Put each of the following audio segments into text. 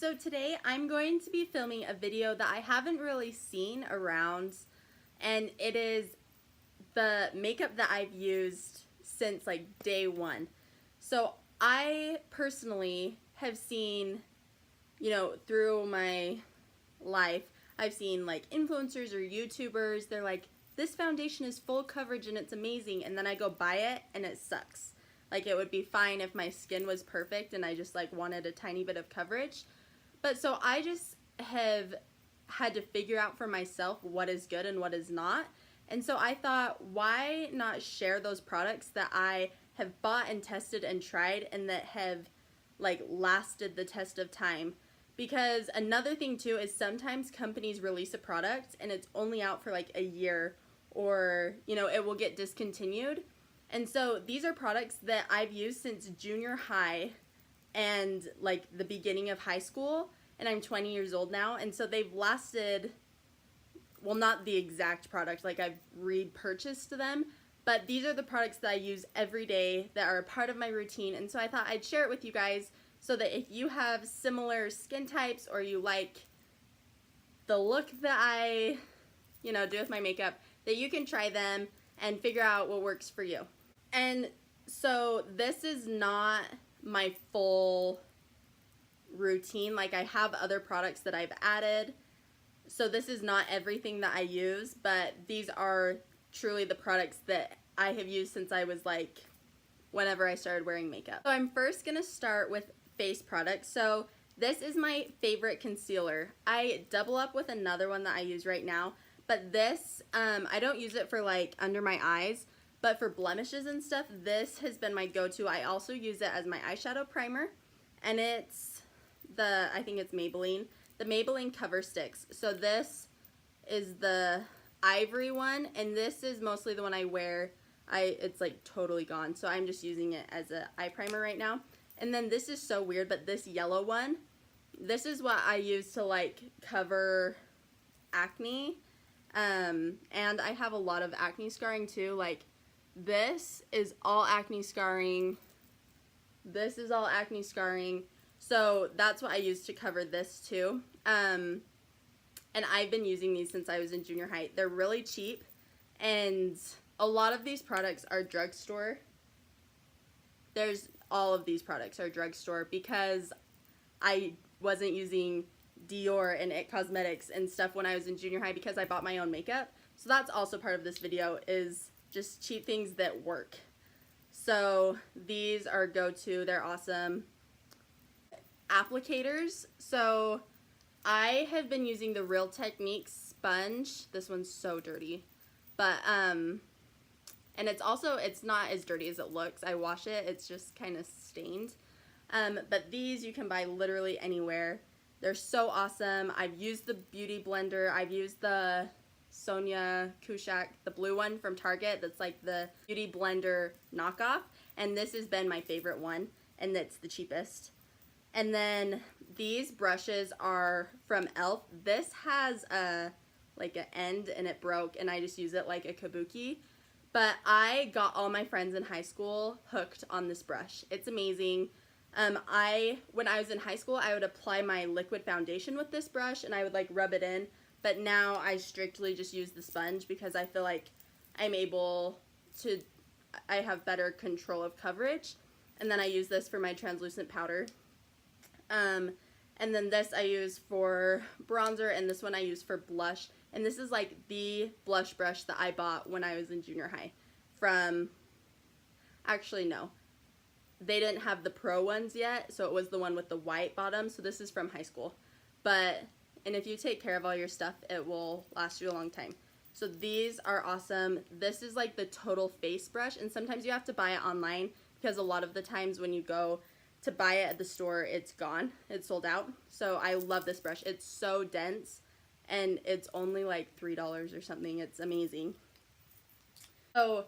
So today I'm going to be filming a video that I haven't really seen around, and it is the makeup that I've used since like day one. So I personally have seen, through my life, I've seen like influencers or YouTubers, they're like, this foundation is full coverage and it's amazing, and then I go buy it and it sucks. Like, it would be fine if my skin was perfect and I just like wanted a tiny bit of coverage. But so I just have had to figure out for myself what is good and what is not. And so I thought, why not share those products that I have bought and tested and tried and that have like lasted the test of time. Because another thing too is sometimes companies release a product and it's only out for like a year, or it will get discontinued. And so these are products that I've used since junior high and like the beginning of high school, and I'm 20 years old now, and so they've lasted, well, not the exact product, like I've repurchased them, but these are the products that I use every day that are a part of my routine. And so I thought I'd share it with you guys so that if you have similar skin types or you like the look that I do with my makeup, that you can try them and figure out what works for you. And so this is not my full routine. Like, I have other products that I've added, so this is not everything that I use, but these are truly the products that I have used since I was like whenever I started wearing makeup. So I'm first gonna start with face products. So this is my favorite concealer. I double up with another one that I use right now, but this I don't use it for like under my eyes, but for blemishes and stuff, this has been my go-to. I also use it as my eyeshadow primer, and it's I think it's Maybelline, the Maybelline Cover Sticks. So this is the ivory one, and this is mostly the one I wear. It's like totally gone, so I'm just using it as an eye primer right now. And then this is so weird, but this yellow one, this is what I use to like cover acne, and I have a lot of acne scarring too. Like, this is all acne scarring. This is all acne scarring. So that's what I use to cover this too. And I've been using these since I was in junior high. They're really cheap, and a lot of these products are drugstore. All of these products are drugstore because I wasn't using Dior and It Cosmetics and stuff when I was in junior high because I bought my own makeup. So that's also part of this video, is just cheap things that work. So these are go-to. They're awesome. Applicators. So I have been using the Real Techniques sponge. This one's so dirty, but and it's not as dirty as it looks. I wash it, it's just kind of stained. But these you can buy literally anywhere. They're so awesome. I've used the Beauty Blender. I've used the Sonia Kushak, the blue one from Target, that's like the Beauty Blender knockoff, and this has been my favorite one, and it's the cheapest. And then these brushes are from e.l.f. This has like an end and it broke, and I just use it like a kabuki, but I got all my friends in high school hooked on this brush. It's amazing. When I was in high school, I would apply my liquid foundation with this brush and I would like rub it in. But now I strictly just use the sponge because I feel like I have better control of coverage. And then I use this for my translucent powder. And then this I use for bronzer, and this one I use for blush. And this is like the blush brush that I bought when I was in junior high actually no. They didn't have the pro ones yet, so it was the one with the white bottom. So this is from high school. And if you take care of all your stuff, it will last you a long time. So these are awesome. This is like the total face brush, and sometimes you have to buy it online because a lot of the times when you go to buy it at the store, it's gone. It's sold out. So I love this brush. It's so dense, and it's only like $3 or something. It's amazing. So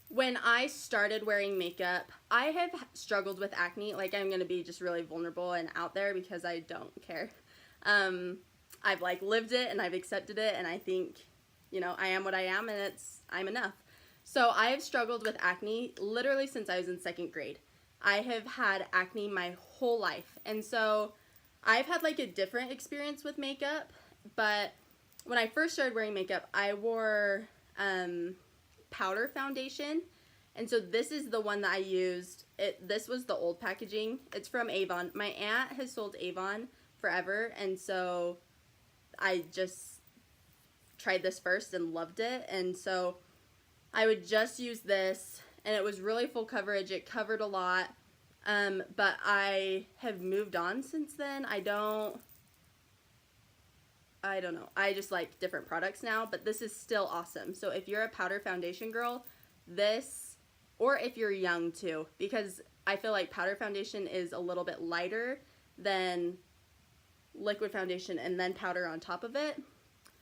when I started wearing makeup, I have struggled with acne. Like, I'm going to be just really vulnerable and out there because I don't care. I've like lived it and I've accepted it, and I think, I am what I am, and I'm enough. So I have struggled with acne literally since I was in 2nd grade. I have had acne my whole life, and so I've had like a different experience with makeup, but when I first started wearing makeup, I wore powder foundation. And so this is the one that I used. This was the old packaging. It's from Avon. My aunt has sold Avon forever, and so I just tried this first and loved it. And so I would just use this, and it was really full coverage. It covered a lot, but I have moved on since then. I don't know. I just like different products now, but this is still awesome. So if you're a powder foundation girl, this, or if you're young too, because I feel like powder foundation is a little bit lighter than liquid foundation and then powder on top of it.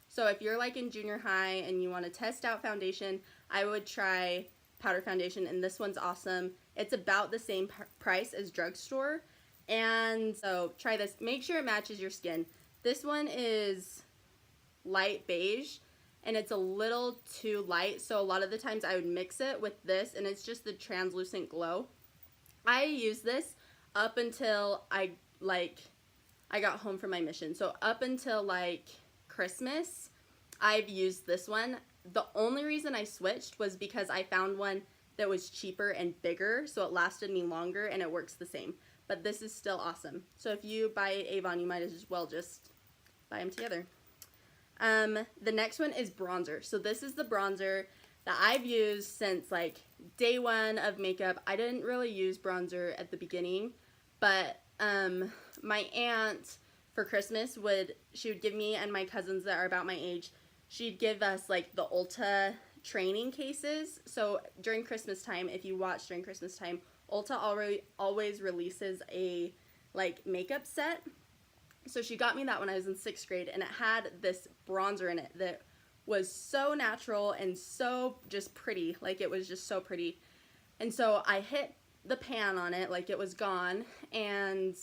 So if you're like in junior high and you want to test out foundation, I would try powder foundation, and this one's awesome. It's about the same price as Drugstore, and so try this. Make sure it matches your skin. This one is light beige, and it's a little too light, so a lot of the times I would mix it with this, and it's just the translucent glow. I use this up until I got home from my mission. So up until like Christmas, I've used this one. The only reason I switched was because I found one that was cheaper and bigger, so it lasted me longer and it works the same. But this is still awesome. So if you buy Avon, you might as well just buy them together. The next one is bronzer. So this is the bronzer that I've used since like day one of makeup. I didn't really use bronzer at the beginning, but my aunt for Christmas she would give me and my cousins that are about my age, she'd give us like the Ulta training cases. So during Christmas time, if you watch during Christmas time, Ulta always releases a like makeup set. So she got me that when I was in 6th grade, and it had this bronzer in it that was so natural and so just pretty. Like, it was just so pretty. And so I hit the pan on it, like it was gone, and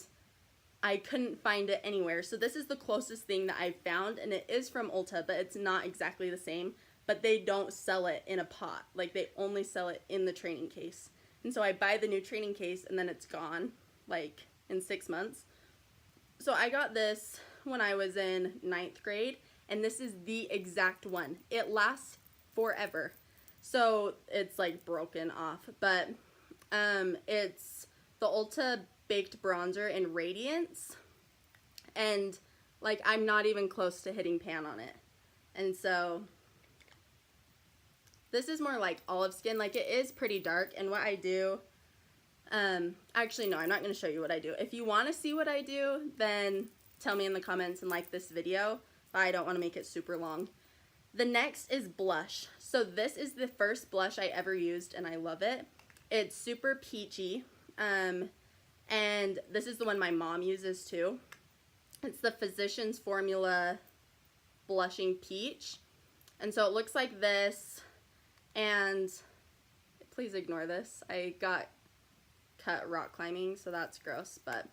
I couldn't find it anywhere. So this is the closest thing that I've found, and it is from Ulta, but it's not exactly the same. But they don't sell it in a pot. Like, they only sell it in the training case. And so I buy the new training case, and then it's gone, like, in 6 months. So I got this when I was in 9th grade, and this is the exact one. It lasts forever. So it's, like, broken off. But it's the Ulta Baked Bronzer in Radiance. And, like, I'm not even close to hitting pan on it. And so this is more like olive skin. Like, it is pretty dark, and what I do, actually no, I'm not going to show you what I do. If you want to see what I do, then tell me in the comments and like this video, but I don't want to make it super long. The next is blush. So this is the first blush I ever used, and I love it. It's super peachy, and this is the one my mom uses too. It's the Physicians Formula Blushing Peach, and so it looks like this. And please ignore this. I got cut rock climbing, so that's gross. But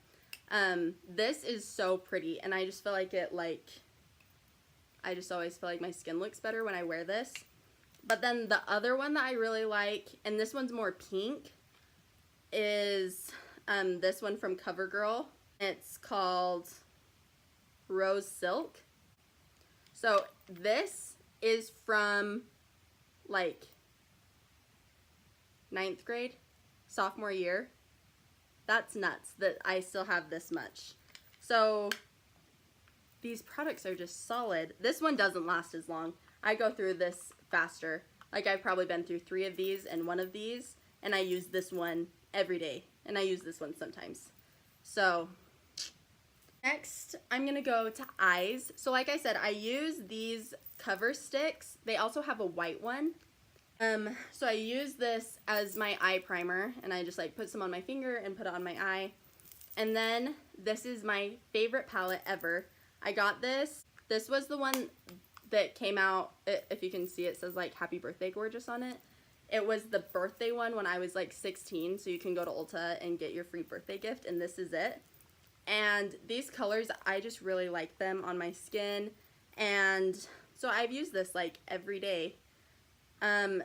this is so pretty, and I just feel like I just always feel like my skin looks better when I wear this. But then the other one that I really like, and this one's more pink, is this one from CoverGirl. It's called Rose Silk. So this is from like 9th grade, sophomore year. That's nuts that I still have this much. So these products are just solid. This one doesn't last as long. I go through this faster. Like, I've probably been through 3 of these and 1 of these, and I use this one every day, and I use this one sometimes. So next, I'm gonna go to eyes. So like I said, I use these cover sticks. They also have a white one. So I use this as my eye primer, and I just like put some on my finger and put it on my eye. And then this is my favorite palette ever. I got this. This was the one that came out, if you can see, it says like Happy Birthday Gorgeous on it. It was the birthday one when I was like 16, so you can go to Ulta and get your free birthday gift, and this is it. And these colors, I just really like them on my skin, and so I've used this like every day. I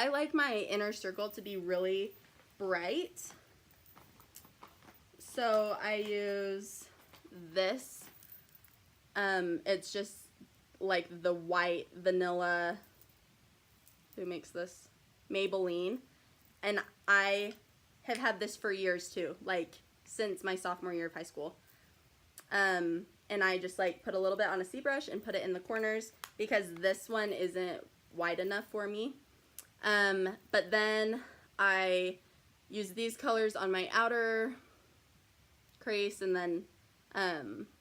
like my inner circle to be really bright. So I use this. It's just like the white vanilla, who makes this? Maybelline. And I have had this for years too, like since my sophomore year of high school. And I just like put a little bit on a C brush and put it in the corners because this one isn't wide enough for me. But then I use these colors on my outer crease, and then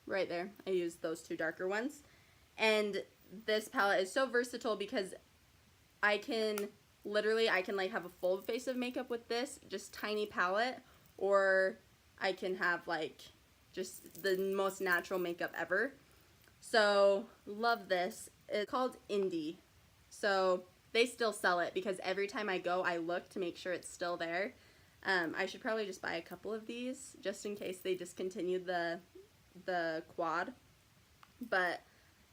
right there I use those two darker ones. And this palette is so versatile because I can like have a full face of makeup with this just tiny palette, or I can have like just the most natural makeup ever. So love this. It's called Indie. So they still sell it because every time I go I look to make sure it's still there. I should probably just buy a couple of these just in case they discontinued the quad. But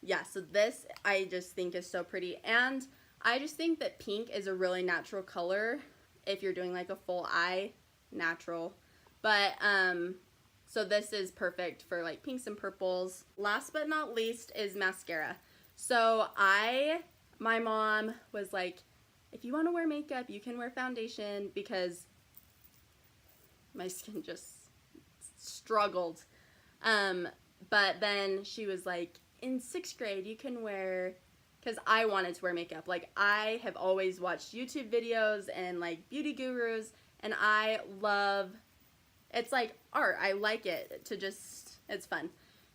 yeah, so this I just think is so pretty, and I just think that pink is a really natural color if you're doing like a full eye natural. But so this is perfect for like pinks and purples. Last but not least is mascara. So my mom was like, if you want to wear makeup, you can wear foundation, because my skin just struggled. But then she was like, in 6th grade, you can wear, because I wanted to wear makeup. Like, I have always watched YouTube videos and like beauty gurus, and I love, it's like art. I like it to just, it's fun.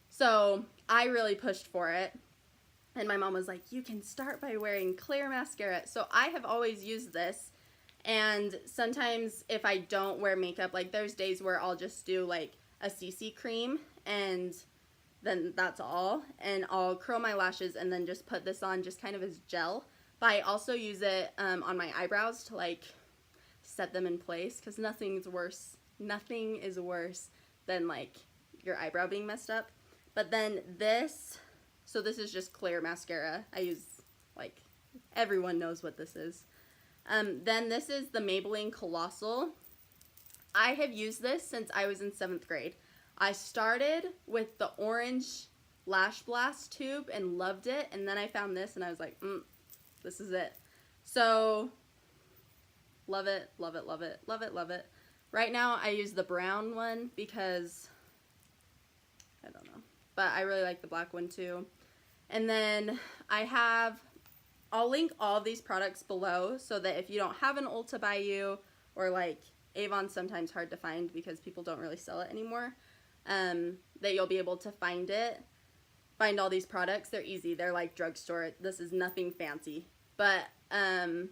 So I really pushed for it. And my mom was like, you can start by wearing clear mascara. So I have always used this. And sometimes if I don't wear makeup, like there's days where I'll just do like a CC cream and then that's all. And I'll curl my lashes and then just put this on just kind of as gel. But I also use it on my eyebrows to like set them in place, because nothing is worse than like your eyebrow being messed up. But then this, so this is just clear mascara. I use, like, everyone knows what this is. Then this is the Maybelline Colossal. I have used this since I was in 7th grade. I started with the orange Lash Blast tube and loved it, and then I found this and I was like, this is it. So, love it, love it, love it, love it, love it. Right now I use the brown one because, I don't know, but I really like the black one too. And then I'll link all of these products below so that if you don't have an Ulta by you, or like Avon's sometimes hard to find because people don't really sell it anymore, that you'll be able to find all these products. They're easy. They're like drugstore. This is nothing fancy. But the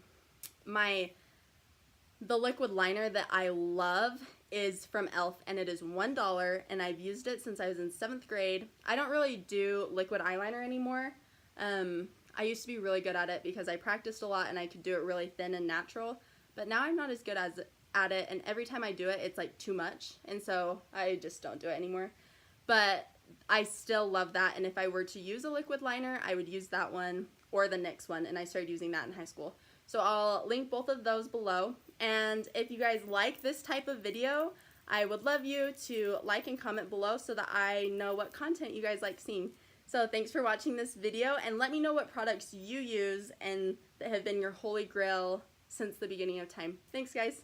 liquid liner that I love is from e.l.f. and it is $1, and I've used it since I was in 7th grade. I don't really do liquid eyeliner anymore. I used to be really good at it because I practiced a lot and I could do it really thin and natural, but now I'm not as good at it, and every time I do it, it's like too much, and so I just don't do it anymore. But I still love that, and if I were to use a liquid liner, I would use that one or the NYX one, and I started using that in high school. So I'll link both of those below, and if you guys like this type of video, I would love you to like and comment below so that I know what content you guys like seeing. So thanks for watching this video, and let me know what products you use and that have been your holy grail since the beginning of time. Thanks, guys.